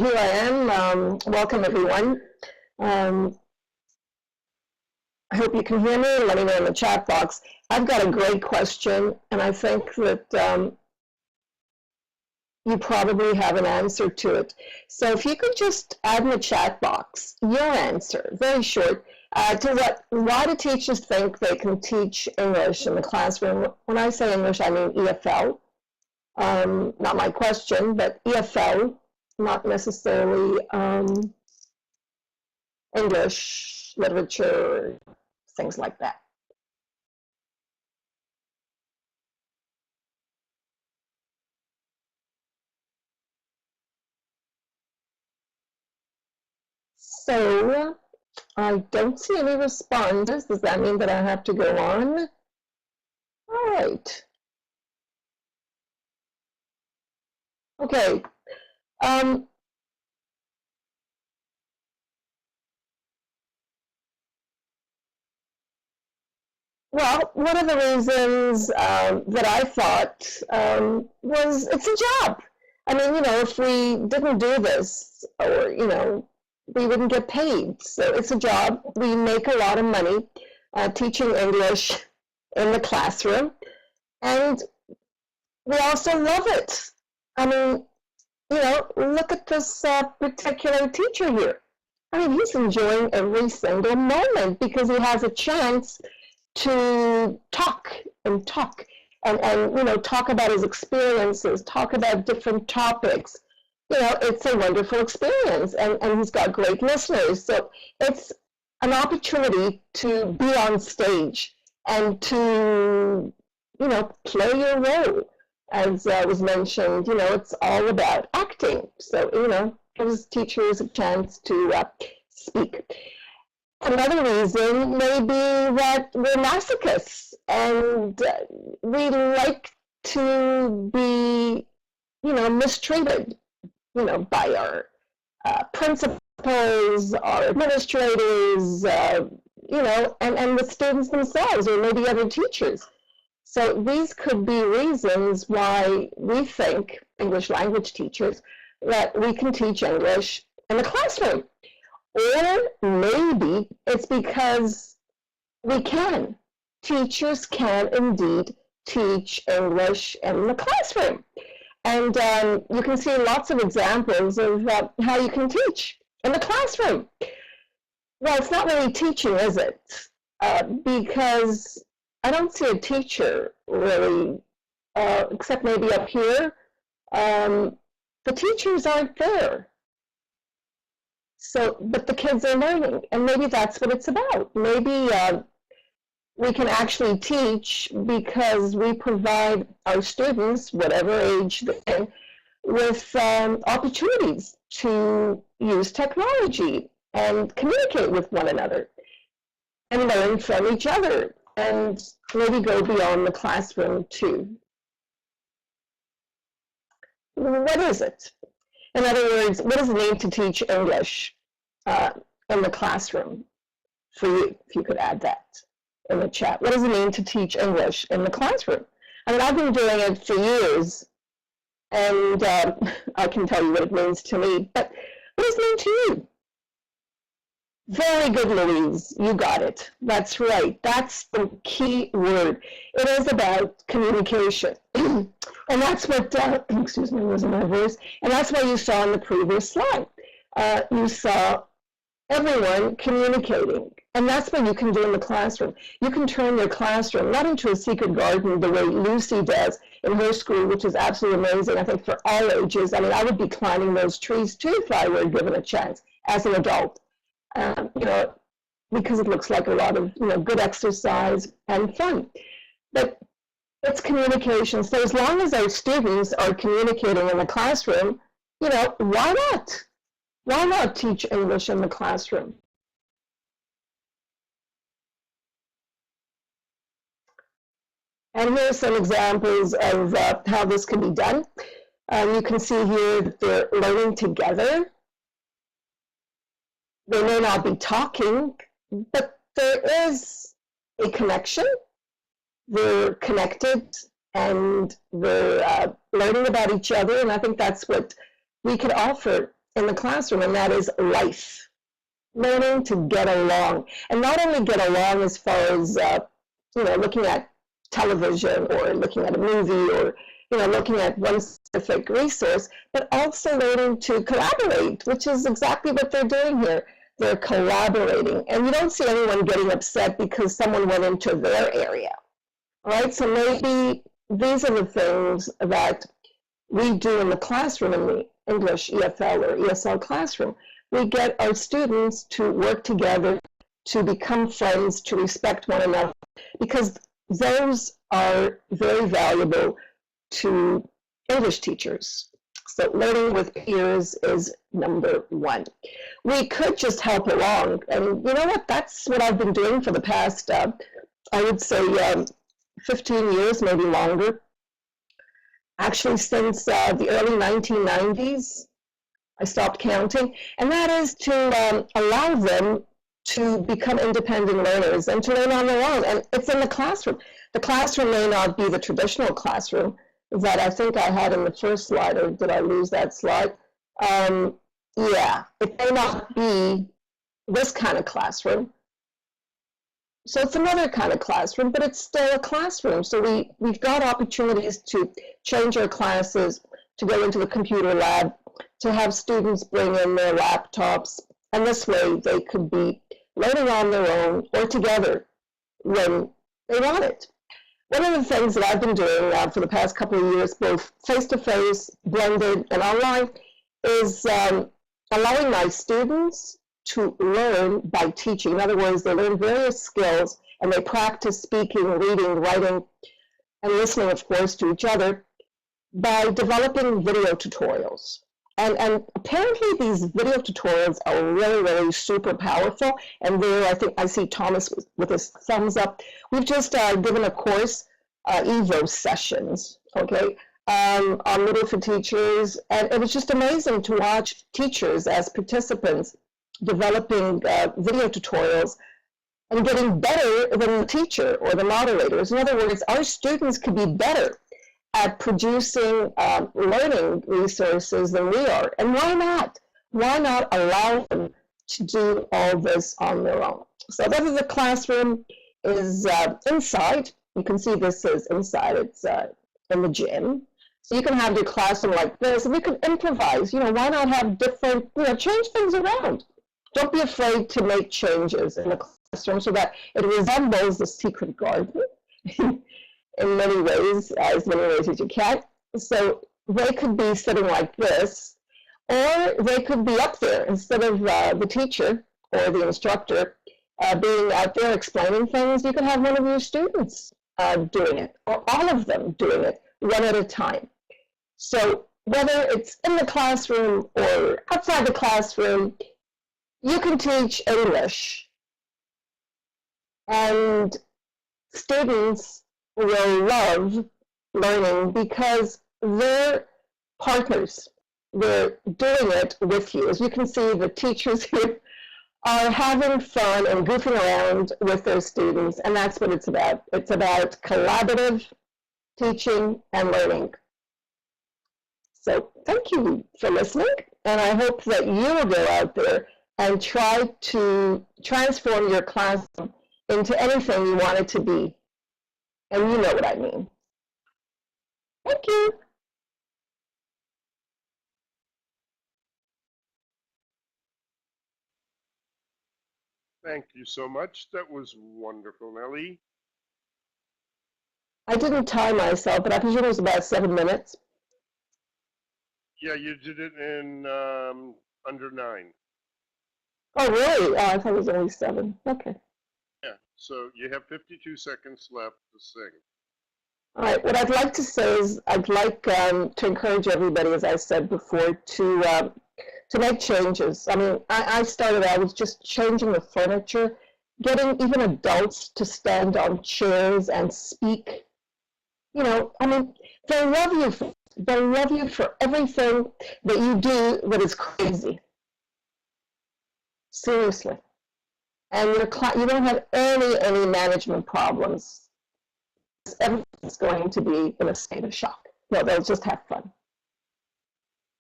Here I am. Welcome, everyone. I hope you can hear me. Let me know in the chat box. I've got a great question, and I think that you probably have an answer to it. So if you could just add in the chat box your answer, very short, to why do teachers think they can teach English in the classroom? When I say English, I mean EFL. Not my question, but EFL. Not necessarily English, literature, things like that. So I don't see any responses. Does that mean that I have to go on? All right. Okay. Well, one of the reasons that I thought was it's a job. I mean, if we didn't do this, or, we wouldn't get paid. So it's a job. We make a lot of money teaching English in the classroom, and we also love it. I mean, look at this particular teacher here. I mean, he's enjoying every single moment because he has a chance to talk and talk and talk about his experiences, talk about different topics. It's a wonderful experience, and he's got great listeners. So it's an opportunity to be on stage and to, play your role. As was mentioned, it's all about acting. So, gives teachers a chance to speak. Another reason may be that we're masochists and we like to be, mistreated, by our principals, our administrators, and the students themselves, or maybe other teachers. So these could be reasons why we think, English language teachers, that we can teach English in the classroom. Or maybe it's because we can. Teachers can indeed teach English in the classroom. And you can see lots of examples of how you can teach in the classroom. Well, it's not really teaching, is it? Because I don't see a teacher really, except maybe up here. The teachers aren't there. So, but the kids are learning, and maybe that's what it's about. Maybe we can actually teach because we provide our students, whatever age they're in, with opportunities to use technology and communicate with one another and learn from each other, and maybe go beyond the classroom too. What is it? In other words, what does it mean to teach English in the classroom for you? If you could add that in the chat. What does it mean to teach English in the classroom? I mean, I've been doing it for years, and I can tell you what it means to me, but what does it mean to you? Very good, Louise. You got it. That's right. That's the key word. It is about communication. And that's what, excuse me, I'm losing my voice. And that's what you saw in the previous slide. You saw everyone communicating. And that's what you can do in the classroom. You can turn your classroom not into a secret garden the way Lucy does in her school, which is absolutely amazing, I think, for all ages. I mean, I would be climbing those trees too if I were given a chance as an adult. Because it looks like a lot of, good exercise and fun. But it's communication. So as long as our students are communicating in the classroom, why not? Why not teach English in the classroom? And here are some examples of how this can be done. You can see here that they're learning together. They may not be talking, but there is a connection. They're connected and they're learning about each other, and I think that's what we could offer in the classroom, and that is life. Learning to get along, and not only get along as far as looking at television or looking at a movie or looking at one specific resource, but also learning to collaborate, which is exactly what they're doing here. They're collaborating, and you don't see anyone getting upset because someone went into their area. All right, so maybe these are the things that we do in the classroom, in the English EFL or ESL classroom. We get our students to work together, to become friends, to respect one another, because those are very valuable to English teachers. So learning with peers is number one. We could just help along, and you know what? That's what I've been doing for the past, I would say, 15 years, maybe longer. Actually, since the early 1990s, I stopped counting, and that is to allow them to become independent learners and to learn on their own. And it's in the classroom. The classroom may not be the traditional classroom that I think I had in the first slide, or did I lose that slide? Yeah, it may not be this kind of classroom. So it's another kind of classroom, but it's still a classroom. So we've got opportunities to change our classes, to go into the computer lab, to have students bring in their laptops, and this way they could be learning on their own or together when they want it. One of the things that I've been doing for the past couple of years, both face-to-face, blended, and online, is allowing my students to learn by teaching. In other words, they learn various skills, and they practice speaking, reading, writing, and listening, of course, to each other by developing video tutorials. And apparently these video tutorials are really, really super powerful. And there, I think I see Thomas with his thumbs up. We've just given a course, EVO sessions, okay, on Middle for Teachers. And it was just amazing to watch teachers as participants developing video tutorials and getting better than the teacher or the moderators. In other words, our students could be better at producing learning resources than we are. And why not? Why not allow them to do all this on their own? So whether the classroom is inside, you can see this is inside, it's in the gym. So you can have your classroom like this, and you can improvise. Why not have different, change things around. Don't be afraid to make changes in the classroom so that it resembles the secret garden. In many ways, as many ways as you can. So they could be sitting like this, or they could be up there instead of the teacher or the instructor being out there explaining things. You could have one of your students doing it, or all of them doing it, one at a time. So whether it's in the classroom or outside the classroom, you can teach English. And students will love learning because they're partners. They're doing it with you. As you can see, the teachers here are having fun and goofing around with their students, and that's what it's about. It's about collaborative teaching and learning. So thank you for listening, and I hope that you will go out there and try to transform your classroom into anything you want it to be. And you know what I mean. Thank you. Thank you so much. That was wonderful, Nellie. I didn't time myself, but I presume it was about 7 minutes. Yeah, you did it in under 9. Oh, really? Oh, I thought it was only 7. Okay. Yeah, so you have 52 seconds left to sing. All right, what I'd like to say is I'd like to encourage everybody, as I said before, to make changes. I mean, I started out with just changing the furniture, getting even adults to stand on chairs and speak. I mean, they love you. They love you for everything that you do that is crazy. Seriously. And you don't have any management problems. Everyone's going to be in a state of shock. No, they'll just have fun.